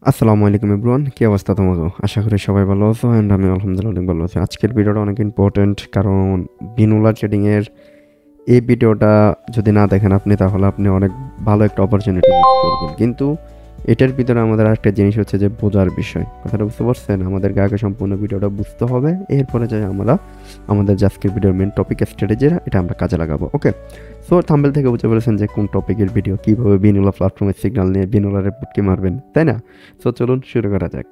আসসালামু আলাইকুম এভরিওয়ান, কি অবস্থা তোমাদের? আশা করি সবাই ভালো আছো অ্যান্ড আমি আলহামদুলিল্লাহ অনেক ভালো আছি। আজকের ভিডিওটা অনেক ইম্পর্টেন্ট, কারণ বিনোলা ট্রেডিংয়ের এই ভিডিওটা যদি না দেখেন আপনি, তাহলে আপনি অনেক ভালো একটা অপরচুনিটি মিস করবেন। কিন্তু এটার ভিতরে আমাদের আরেকটা জিনিস হচ্ছে যে বোঝার বিষয়। কথাটা বুঝতে পারছেন? আমাদেরকে আগে সম্পূর্ণ ভিডিওটা বুঝতে হবে, এরপরে যাই আমরা আমাদের যে আজকের ভিডিওর মেন টপিক স্ট্র্যাটেজিরা এটা আমরা কাজে লাগাবো। ওকে, সো থাম্বনেল থেকে বুঝতে পেরেছেন যে কোন টপিকের ভিডিও, কীভাবে বিনোলা প্ল্যাটফর্মের সিগন্যাল নিয়ে বিনোলার পুটকি মারবেন, তাই না? সো চলুন শুরু করা যাক।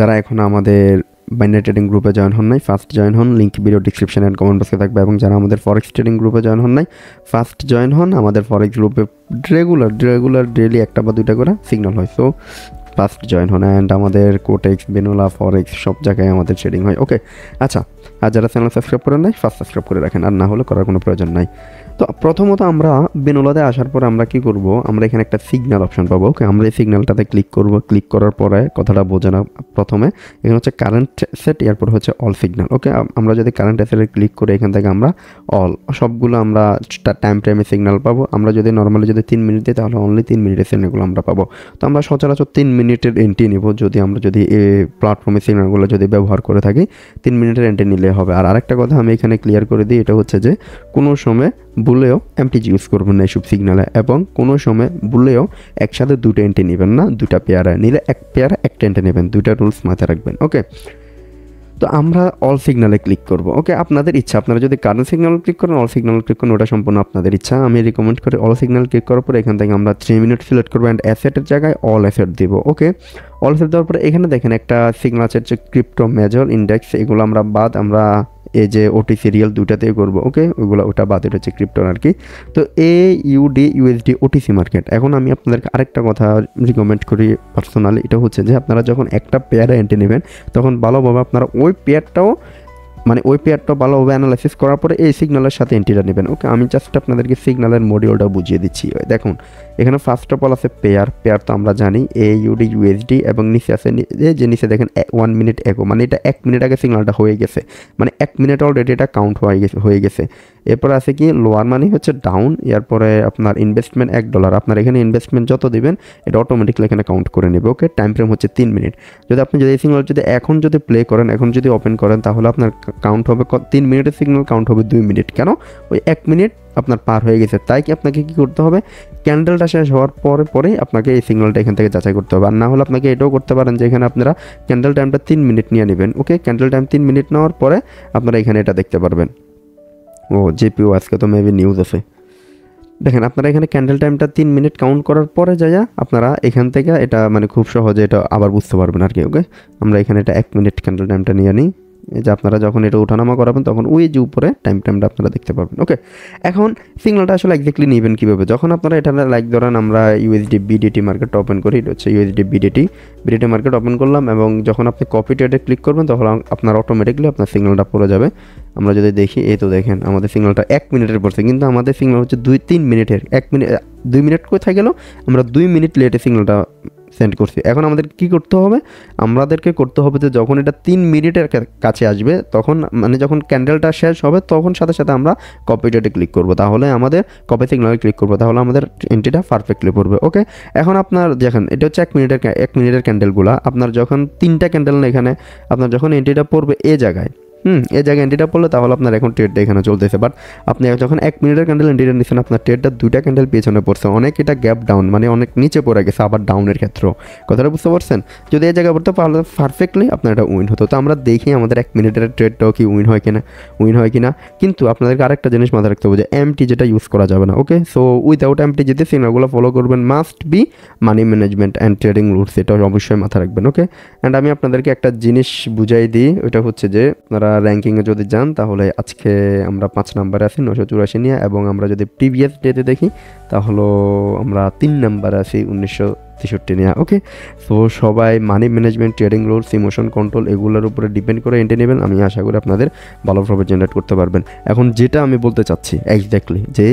যারা এখন আমাদের বাইনারি ট্রেডিং গ্রুপে জয়েন হন নাই, ফার্স্ট জয়েন হন, link video description and comment বক্সে থাকবে। এবং যারা আমাদের ফরেক্স ট্রেডিং গ্রুপে জয়েন হন নাই, ফার্স্ট জয়েন হন। আমাদের ফরেক্স গ্রুপে রেগুলার ডেইলি একটা বা দুইটা করে সিগন্যাল হয়, সো ফার্স্ট জয়েন হন। অ্যান্ড আমাদের কোটেক্স, বেনোলা, ফরেক্স সব জায়গায় আমাদের ট্রেডিং হয়। ওকে, আচ্ছা, আর যারা চ্যানেল সাবস্ক্রাইব করেন নাই, ফার্স্ট সাবস্ক্রাইব করে রাখেন, আর না হলে করার কোনো প্রয়োজন নাই। তো প্রথমত আমরা বেনোলাতে আসার পর আমরা কি করব, আমরা এখানে একটা সিগন্যাল অপশন পাবো। ওকে, আমরা এই সিগন্যালটাতে ক্লিক করব। ক্লিক করার পরে কথাটা বোঝে না, প্রথমে এখানে হচ্ছে কারেন্ট সেট, এরপর হচ্ছে অল সিগন্যাল। ওকে, আমরা যদি কারেন্ট সেটে ক্লিক করি, এখান থেকে আমরা অল সবগুলো আমরা টাইমে সিগন্যাল পাবো। আমরা যদি নর্মালি যদি 3 মিনিট দিই, তাহলে অনলি 3 মিনিটের সিগন্যালগুলো আমরা পাবো। তো আমরা সচরাচর 3 মিনিটের এন্ট্রি নিব, আমরা যদি এই প্ল্যাটফর্মের সিগন্যালগুলো যদি ব্যবহার করে থাকি, 3 মিনিটের এন্ট্রি নিলে হবে। আর আরেকটা কথা আমি এখানে ক্লিয়ার করে দিই, এটা হচ্ছে যে কোনো সময় ভুলেও এমটিজি ইউজ করবেন না এইসব সিগন্যালে, এবং কোনো সময় ভুলেও একসাথে দুটো এন্ট্রি নেবেন না। দুটা পেয়ারা নিলে এক পেয়ারা একটা এন্ট্রি নেবেন, দুইটা রুলস মাথায় রাখবেন। ওকে, তো আমরা অল সিগনালে ক্লিক করব। ওকে, আপনাদের ইচ্ছা, আপনারা যদি কারেন্ট সিগন্যাল ক্লিক করেন, অল সিগন্যাল ক্লিক করেন, ওটা সম্পূর্ণ আপনাদের ইচ্ছা। আমি রিকমেন্ড করি অল সিগন্যাল ক্লিক করার পরে এখান থেকে আমরা 3 মিনিট সিলেক্ট করবো অ্যান্ড অ্যাসেটের জায়গায় অল অ্যাসেট দিব। ওকে, অল অ্যাসেট দেওয়ার পরে এখানে দেখেন একটা সিগন্যাল আছে হচ্ছে ক্রিপ্টো মেজর ইন্ডেক্স, এগুলো আমরা আমরা এই যে ওটি সিরিয়াল দুইটাতেই করবো। ওকে, ওটা বাদ, এটা হচ্ছে ক্রিপ্টোর আর কি। তো USD ওটিসি মার্কেট। এখন আমি আপনাদেরকে আরেকটা কথা রিকমেন্ড করি পার্সোনালি, এটা হচ্ছে যে আপনারা যখন একটা পেয়ারে এন্ট্রি নেবেন, তখন ভালোভাবে আপনারা ওই পেয়ারটাও ভালোভাবে অ্যানালাইসিস করার পরে এই সিগন্যালের সাথে এন্ট্রিটা নেবেন। ওকে, আমি জাস্ট আপনাদেরকে সিগন্যালের মডিউলটা বুঝিয়ে দিচ্ছি। দেখুন, এখানে ফার্স্ট অফ অল আছে পেয়ার তো আমরা জানি AUD এবং নিচে আছে যে নিচে দেখেন 1 মিনিট এগো, মানে এটা 1 মিনিট আগে সিগন্যালটা হয়ে গেছে, মানে 1 মিনিট অলরেডি এটা কাউন্ট হয়ে গেছে। এরপরে আছে কি লোয়ার, মানে হচ্ছে ডাউন। এরপরে আপনার ইনভেস্টমেন্ট $1, আপনার এখানে ইনভেস্টমেন্ট যত দিবেন এটা অটোমেটিকলি এখানে কাউন্ট করে নেবে। ওকে, টাইম ফ্রেম হচ্ছে 3 মিনিট। আপনি এই সিগন্যাল যদি এখন প্লে করেন, এখন যদি ওপেন করেন, তাহলে আপনার কাউন্ট হবে 3 মিনিটের সিগন্যাল কাউন্ট হবে 2 মিনিট। কেন? ওই 1 মিনিট আপনার পার হয়ে গেছে, তাই কি আপনাকে কী করতে হবে, ক্যান্ডেলটা শেষ হওয়ার পরেই আপনাকে এই সিগন্যালটা এখান থেকে যাচাই করতে হবে। আর না হলে আপনাকে এটাও করতে পারেন যে এখানে আপনারা ক্যান্ডেল টাইমটা 3 মিনিট নিয়ে নেবেন। ওকে, ক্যান্ডেল টাইম 3 মিনিট নেওয়ার পরে আপনারা এখানে এটা দেখতে পারবেন। জিপিও আজকে তো মেবি নিউজ আছে। দেখেন, আপনারা এখানে ক্যান্ডেল টাইমটা 3 মিনিট কাউন্ট করার পরে আপনারা এখান থেকে এটা মানে খুব সহজে এটা আবার বুঝতে পারবেন আর কি। ওকে, আমরা এখানে এটা 1 মিনিট ক্যান্ডেল টাইমটা নিয়ে নিই। এই যে আপনারা যখন এটা ওঠানামা করাবেন, তখন ওই যে উপরে টাইমটা আপনারা দেখতে পারবেন। ওকে, এখন সিগন্যালটা আসলে এক্স্যাক্টলি নেবেন কীভাবে, যখন আপনারা এটা লাইক ধরেন আমরা USD BDT মার্কেট ওপেন করি, এটা হচ্ছে USD BDT মার্কেট ওপেন করলাম, এবং যখন আপনি কপি ট্রেডে ক্লিক করবেন, তখন আপনার অটোমেটিকলি আপনার সিগন্যালটা পড়ে যাবে। আমরা যদি দেখি, এই তো দেখেন আমাদের সিগন্যালটা 1 মিনিটের পড়ছে, কিন্তু আমাদের সিগন্যাল হচ্ছে 2-3 মিনিটের। 2 মিনিট কোথায় গেল, আমরা 2 মিনিট লেটে সিগন্যালটা সেন্ড করছি। এখন আমাদের কি করতে হবে, আমাদেরকে করতে হবে যে যখন এটা 3 মিনিটের কাছে আসবে, তখন মানে যখন ক্যান্ডেলটা শেষ হবে, তখন সাথে সাথে আমরা কপি ডেটে ক্লিক করবো, তাহলে আমাদের কপি সিগন্যালে ক্লিক করবো, তাহলে আমাদের এন্ট্রিটা পারফেক্টলি পড়বে। ওকে, এখন আপনার দেখেন এটা হচ্ছে 1 মিনিটের ক্যান্ডেলগুলা, আপনার যখন 3টা ক্যান্ডেল না, এখানে আপনার যখন এন্ট্রিটা পড়বে এই জায়গায়, এই জায়গায় এন্ট্রিটা পড়লে, তাহলে আপনার এখন ট্রেডটা এখানে চলতেছে। বাট আপনি যখন 1 মিনিটের ক্যান্ডেল এন্ট্রিটা নিচ্ছেন, আপনার ট্রেডটা 2টা ক্যান্ডেল পেছনে পড়ছে, অনেক এটা গ্যাপ ডাউন, মানে অনেক নিচে পড়ে গেছে, আবার ডাউনের ক্ষেত্রেও। কথাটা বুঝতে পারছেন? যদি এই জায়গায় পড়তে পারলে পারফেক্টলি আপনার এটা উইন হতো। তো আমরা দেখি আমাদের 1 মিনিটের ট্রেডটাও কি উইন হয় কিনা। কিন্তু আপনাদেরকে আরেকটা জিনিস মাথায় রাখতে হবে যে এমটি যেটা ইউজ করা যাবে না। ওকে, সো উইদাউট এমটি যেতে সিগন্যালগুলো ফলো করবেন, must be money management and trading rules, এটা অবশ্যই মাথায় রাখবেন। ওকে, অ্যান্ড আমি আপনাদেরকে একটা জিনিস বুঝাই দিই, ওইটা হচ্ছে যে আপনারা র্যাঙ্কিংয়ে যদি যান, তাহলে আজকে আমরা 5 নম্বরে আছি 984 নিয়ে, এবং আমরা যদি প্রিভিয়াস ডেতে দেখি, তাহলে আমরা 3 নম্বরে আছি 63 নেওয়া। ওকে, সো সবাই money management, trading rules, emotion control এগুলোর উপরে ডিপেন্ড করে এন্ট্রি নেবেন। আমি আশা করি আপনাদের ভালো প্রফিট জেনারেট করতে পারবেন। এখন যেটা আমি বলতে চাচ্ছি এক্স্যাক্টলি যে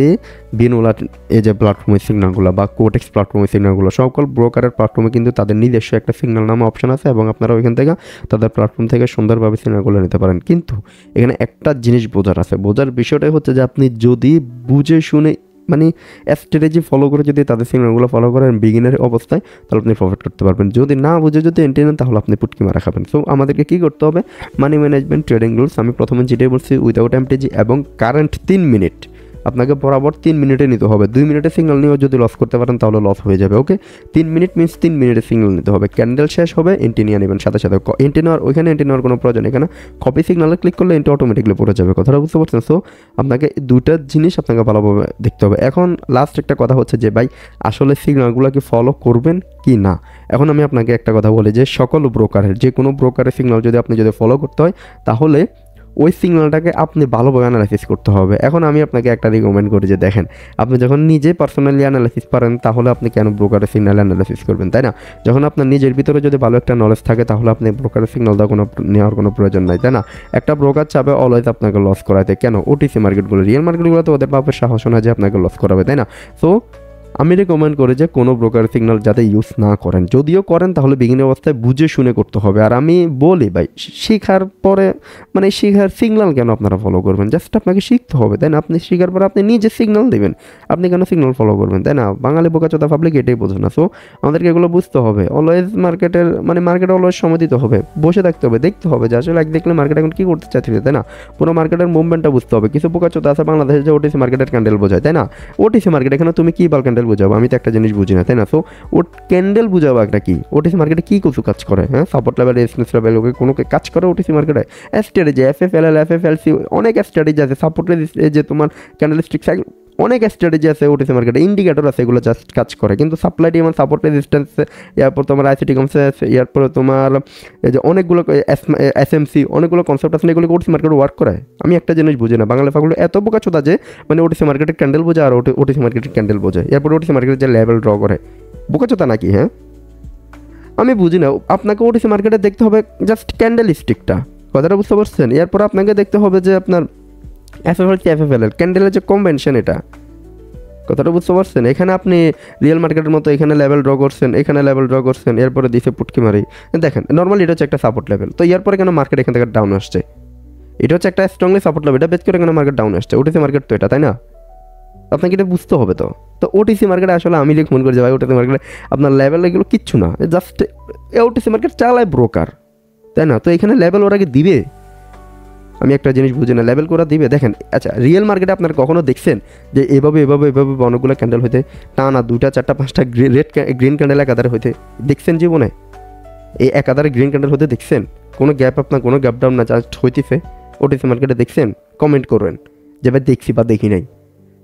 বিনওয়ালা এই যে প্ল্যাটফর্মের সিগন্যালগুলো বা কোটেক্স প্ল্যাটফর্মের সিগন্যালগুলো সকল ব্রোকারের প্ল্যাটফর্মে কিন্তু তাদের নিজস্ব একটা সিগন্যাল নামে অপশন আছে এবং আপনারা ওইখান থেকে তাদের প্ল্যাটফর্ম থেকে সুন্দরভাবে সিগন্যালগুলো নিতে পারেন। কিন্তু এখানে একটা জিনিস বোঝার আছে, বোঝার বিষয়টাই হচ্ছে যে আপনি যদি বুঝে শুনে মানে স্ট্র্যাটেজি ফলো করে যদি তাদের সিগন্যালগুলো ফলো করেন বিগিনার অবস্থায়, তাহলে আপনি প্রফিট করতে পারবেন। যদি না বুঝে যদি এন্ট্রি নেন তাহলে আপনি পুটকি মারা খাবেন। সো আমাদেরকে কী করতে হবে, মানি ম্যানেজমেন্ট, ট্রেডিং রুলস, আমি প্রথমে যেটাই বলছি উইদাউট এমটিজি এবং কারেন্ট 3 মিনিট আপনাকে বরাবর 3 মিনিটে নিতে হবে। 2 মিনিটে সিগন্যাল নিয়েও যদি লস করতে পারেন তাহলে লস হয়ে যাবে। ওকে, 3 মিনিট মিনস 3 মিনিটে সিগন্যাল নিতে হবে। ক্যান্ডেল শেষ হবে এন্ট্রি নিয়ে নেবেন সাথে সাথে। এন্ট্রি নেওয়ার ওইখানে এন্ট্রি নেওয়ার কোনো প্রয়োজন, এখানে কপি সিগন্যালে ক্লিক করলে এন্ট্রি অটোমেটিকলি পড়ে যাবে। কথাটা বুঝতে পারছেন? সো আপনাকে দুটা জিনিস আপনাকে ভালোভাবে দেখতে হবে। এখন লাস্ট একটা কথা হচ্ছে যে ভাই আসলে সিগন্যালগুলো কি ফলো করবেন কি না। এখন আমি আপনাকে একটা কথা বলি যে সকল ব্রোকারের যে কোনো ব্রোকারের সিগন্যাল যদি আপনি যদি ফলো করতে হয় তাহলে ওই সিগন্যালটাকে আপনি ভালোভাবে অ্যানালাইসিস করতে হবে। এখন আমি আপনাকে একটা রিকমেন্ড করি যে দেখেন, আপনি যখন নিজে পার্সোনালি অ্যানালাইসিস পারেন তাহলে আপনি কেন ব্রোকারের সিগন্যাল অ্যানালাইসিস করবেন, তাই না? যখন আপনার নিজের ভিতরে যদি ভালো একটা নলেজ থাকে তাহলে আপনি ব্রোকারের সিগন্যাল নেওয়ার কোনো প্রয়োজন নাই, তাই না? একটা ব্রোকার চাবে অলওয়েজ আপনাকে লস করাতে, কেন? ওটিসি মার্কেটগুলো, রিয়েল মার্কেটগুলো তো ওদের বাপের সাহস না যে আপনাকে লস করাবে, তাই না? সো আমি রেকমেন্ড করি যে কোনো ব্রোকার সিগন্যাল যাতে ইউজ না করেন, যদিও করেন তাহলে বিগিনার অবস্থায় বুঝে শুনে করতে হবে। আর আমি বলি ভাই শেখার পরে মানে শেখার সিগন্যাল কেন আপনারা ফলো করবেন, জাস্ট আপনাকে শিখতে হবে, তাই না? আপনি শেখার পরে আপনি নিজে সিগন্যাল দেবেন, আপনি কেন সিগন্যাল ফলো করবেন, তাই না? বাঙালি বোকাচোদা পাবলিক এটাই বোঝে না। সো আমাদেরকে এগুলো বুঝতে হবে। অলওয়েজ মার্কেটের মার্কেটে অলওয়েজ সময় দিতে হবে, বসে থাকতে হবে, দেখতে হবে যে আসলে এক দেখলে মার্কেট এখন কী করতে চাচ্ছি, তাই না? পুরো মার্কেটের মুভমেন্টটা বুঝতে হবে। কিছু বোকাচোদা আছে বাংলাদেশে যে ওটিসি মার্কেটের ক্যান্ডেল বোঝায়, তাই না? ওটিসি মার্কেট এখানে তুমি কি বাল ক্যান্ডেল বুঝাবো? আমি তো একটা জিনিস বুঝি না, তাই না? সো ও ক্যান্ডেল বুঝাবো একটা কি, ওটিসি মার্কেটে কী কিছু কাজ করে, হ্যাঁ? সাপোর্ট লেভেল, রেজিস্ট্যান্স লেভেল, ওকে কোনো কাজ করে ওটিসি মার্কেটে? স্ট্র্যাটেজি, এফএফএলএল, এফএফএলসি, অনেক স্ট্র্যাটেজি আছে। সাপোর্ট যে তোমার ক্যান্ডেল স্টিক সাইকেল, অনেক স্ট্র্যাটেজি আছে ওটিসি মার্কেটে, ইন্ডিকেটর আছে, এগুলো জাস্ট কাজ করে। কিন্তু সাপ্লাই ডিমান্ড, সাপোর্ট রেজিস্ট্যান্স, এরপর তোমার আইসিটি কনসেপ্ট, এরপরে তোমার এই যে অনেকগুলো এসএমসি, অনেকগুলো কনসেপ্ট আছে, এগুলো ওটিসি মার্কেটে ওয়ার্ক করে। আমি একটা জিনিস বুঝি না, বাংলা ফাগুলো এত বোকাচোদা যে মানে ওটিসি মার্কেটের ক্যান্ডেল বোঝে আর ওটিসি মার্কেটের ক্যান্ডেল বোঝে, এরপর ওটিসি মার্কেটের যে লেভেল ড্র করে। বোকাচোদা নাকি? হ্যাঁ, আমি বুঝি না। আপনাকে ওটিসি মার্কেটে দেখতে হবে জাস্ট ক্যান্ডেল স্টিকটা, কথাটা বুঝতে পারছেন? এরপর আপনাকে দেখতে হবে যে আপনার এফএফএলএল ক্যান্ডেলের যে কনভেনশন, এটা কথাটা বুঝতে পারছেন? এখানে আপনি রিয়েল মার্কেটের মতো এখানে লেভেল ড্র করছেন, এখানে লেভেল ড্র করছেন, এরপরে দিছে পুটকি মারি। দেখেন নর্মালি এটা হচ্ছে একটা সাপোর্ট লেভেল, তো এরপরে কেন মার্কেট এখান থেকে ডাউন আসছে? এটা হচ্ছে একটা স্ট্রংলি সাপোর্ট লেভেল, এটা বেচ করে কেন মার্কেট ডাউন আসছে? ওটিসি মার্কেট তো এটা, তাই না? আপনাকে এটা বুঝতে হবে। তো ওটিসি মার্কেটে আসলে আমি লিখ মনে করি যে ভাই ওটিসি মার্কেটে আপনার লেভেল এগুলো কিচ্ছু না, জাস্ট ওটিসি মার্কেট চালায় ব্রোকার, তাই না? তো এখানে লেভেল ওরা কি দিবে? আমি একটা জিনিস বুঝি না, লেভেল করা দিবে? দেখেন আচ্ছা, রিয়েল মার্কেটে আপনারা কখনো দেখছেন যে এভাবে অনেকগুলো ক্যান্ডেল হইতে টানা 2টা 4টা 5টা গ্রিন ক্যান্ডেল একাধারে হইতে দেখছেন জীবনে? এই একাধারে গ্রিন ক্যান্ডেল হতে দেখছেন? কোনো গ্যাপ আপনার কোনো গ্যাপ ডাউন না, জাস্ট হইতেছে ওটিসি মার্কেটে দেখছেন? কমেন্ট করবেন যে ভাই দেখছি বা দেখি নাই।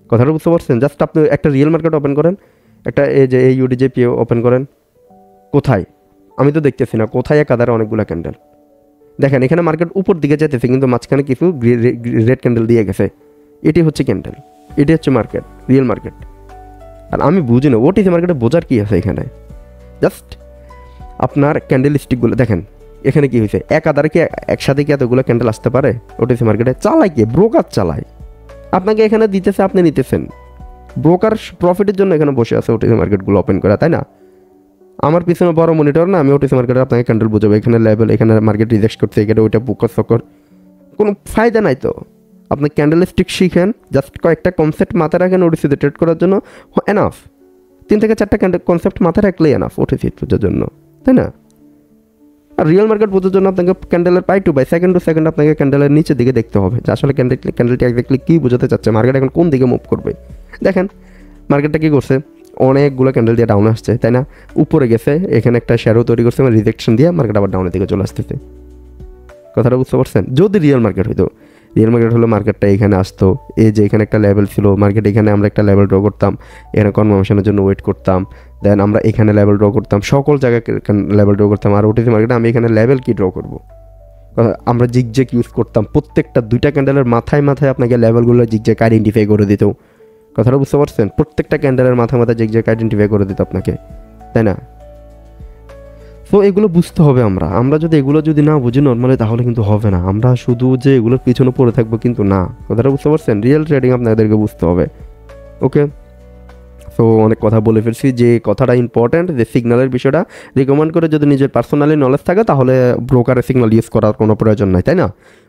কথাটা বুঝতে পারছেন? জাস্ট আপনি একটা রিয়েল মার্কেট ওপেন করেন, একটা এই যে এই ইউডিজেপিও ওপেন করেন, কোথায়? আমি তো দেখতেছি না কোথায় একাধারে অনেকগুলো ক্যান্ডেল। দেখেন এখানে মার্কেট উপর দিকে যেতেছে কিন্তু মাঝখানে কিছু রেড ক্যান্ডেল দিয়ে গেছে, এটি হচ্ছে ক্যান্ডেল, এটি হচ্ছে মার্কেট, রিয়েল মার্কেট। আর আমি বুঝি না ওটিসি মার্কেটে বোঝার কী আছে এখানে? জাস্ট আপনার ক্যান্ডেল স্টিকগুলো দেখেন, এখানে কি হয়েছে? একাধারে কি একসাথে কি এতগুলো ক্যান্ডেল আসতে পারে ওটিসি মার্কেটে? চালায় কে? ব্রোকার চালায়। আপনাকে এখানে দিতেছে, আপনি নিতেছেন। ব্রোকার প্রফিটের জন্য এখানে বসে আছে ওটিসি মার্কেটগুলো ওপেন করা, তাই না? আমার পিছনে বড় মনিটর না, আমি ওটিসি মার্কেটে আপনাকে ক্যান্ডেল বুঝাবো, এখানে লেভেল, এখানে মার্কেট রিজেক্ট করছে, এখানে ওইটা বুকর সকর, কোনো ফায়দা নাই। তো আপনি ক্যান্ডেল স্টিক শিখেন, জাস্ট কয়েকটা কনসেপ্ট মাথায় রাখেন ওটিসিতে ট্রেড করার জন্য, এনাফ। 3 থেকে 4টা কনসেপ্ট মাথায় রাখলেই এনাফ ওটিসি বোঝার জন্য, তাই না? আর রিয়েল মার্কেট বোঝার জন্য আপনাকে ক্যান্ডেলের সেকেন্ড টু সেকেন্ড আপনাকে ক্যান্ডেলের নিচের দিকে দেখতে হবে যে আসলে ক্যান্ডেলটি একজাক্টলি কী বোঝাতে চাচ্ছে, মার্কেট এখন কোন দিকে মুভ করবে। দেখেন মার্কেটটা কী করছে, অনেকগুলো ক্যান্ডেল দিয়ে ডাউন আসছে, তাই না? উপরে গেছে, এখানে একটা শ্যাডো তৈরি করছে, মানে রিজেকশন দিয়ে মার্কেট আবার ডাউনের দিকে চলে আসতেছে। কথাটা বুঝতে পারছেন? যদি রিয়েল মার্কেট হইতো, রিয়েল মার্কেট হলো মার্কেটটা এখানে আসতো, এই যে এখানে একটা লেভেল ছিল, মার্কেট এখানে আমরা একটা লেভেল ড্র করতাম, এখানে কনফার্মেশনের জন্য ওয়েট করতাম, দেন আমরা এখানে লেভেল ড্র করতাম, সকল জায়গায় লেভেল ড্র করতাম। আর ওটিসি মার্কেটে আমি এখানে লেভেল কি ড্র করবো? আমরা জিগজ্যাগ ইউজ করতাম, প্রত্যেকটা 2টা ক্যান্ডেলের মাথায় আপনাকে লেভেলগুলো জিগজ্যাগ আইডেন্টিফাই করে দিত। কথাটা বুঝতে পারছেন? প্রত্যেকটা ক্যান্ডেলের মাথায় জিগজ্যাগ আইডেন্টিফাই করে দিত আপনাকে। তাই না? সো এগুলো বুঝতে হবে আমরা যদি এগুলো যদি না বুঝি নর্মালি, তাহলে কিন্তু হবে না। আমরা শুধু যে এগুলোর পিছনে পড়ে থাকবো কিন্তু না, কথাটা বুঝতে পারছেন? রিয়েল ট্রেডিং আপনাদেরকে বুঝতে হবে। ওকে, সো অনেক কথা বলে ফেলছি। যে কথাটা ইম্পর্ট্যান্ট, যে সিগন্যালের বিষয়টা রিকমেন্ড করে যদি নিজের পার্সোনালি নলেজ থাকে, তাহলে ব্রোকারের সিগন্যাল ইউজ করার কোনো প্রয়োজন নাই, তাই না?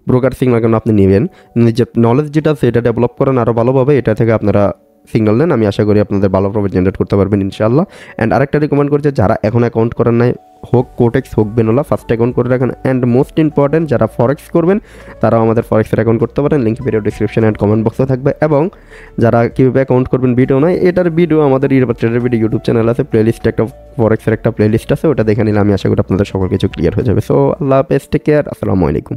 ব্রোকার সিগন্যাল কেন আপনি নেবেন? নিজের নলেজ যেটা আছে এটা ডেভেলপ করেন আরও ভালোভাবে, এটা থেকে আপনারা সিগন্যাল নেন। আমি আশা করি আপনাদের ভালো প্রফিট জেনারেট করতে পারবেন ইনশাআল্লাহ। অ্যান্ড আরেকটা রিকমেন্ড করছে, যারা এখন অ্যাকাউন্ট করেন নাই, হোক কোটেক্স হোক বেনোলা, ফার্স্ট অ্যাকাউন্ট করে রাখেন। অ্যান্ড মোস্ট ইম্পর্টেন্ট, যারা ফরেক্স করবেন তারাও আমাদের ফরেক্সের অ্যাকাউন্ট করতে পারেন, link video description and comment বক্সে থাকবে। এবং যারা কীভাবে অ্যাকাউন্ট করবেন ভিডিও নয়, এটার ভিডিও আমাদের ট্রেডার ভিডিও ইউটিউব চ্যানেল আছে, প্লেলিস্ট একটা ফরেক্সের একটা প্লেলিস্ট আছে, ওটা দেখে নিলে আমি আশা করি আপনাদের সকল কিছু ক্লিয়ার হয়ে যাবে। সো আল্লাহ হাফেজ, টেক কেয়ার, আসসালামু আলাইকুম।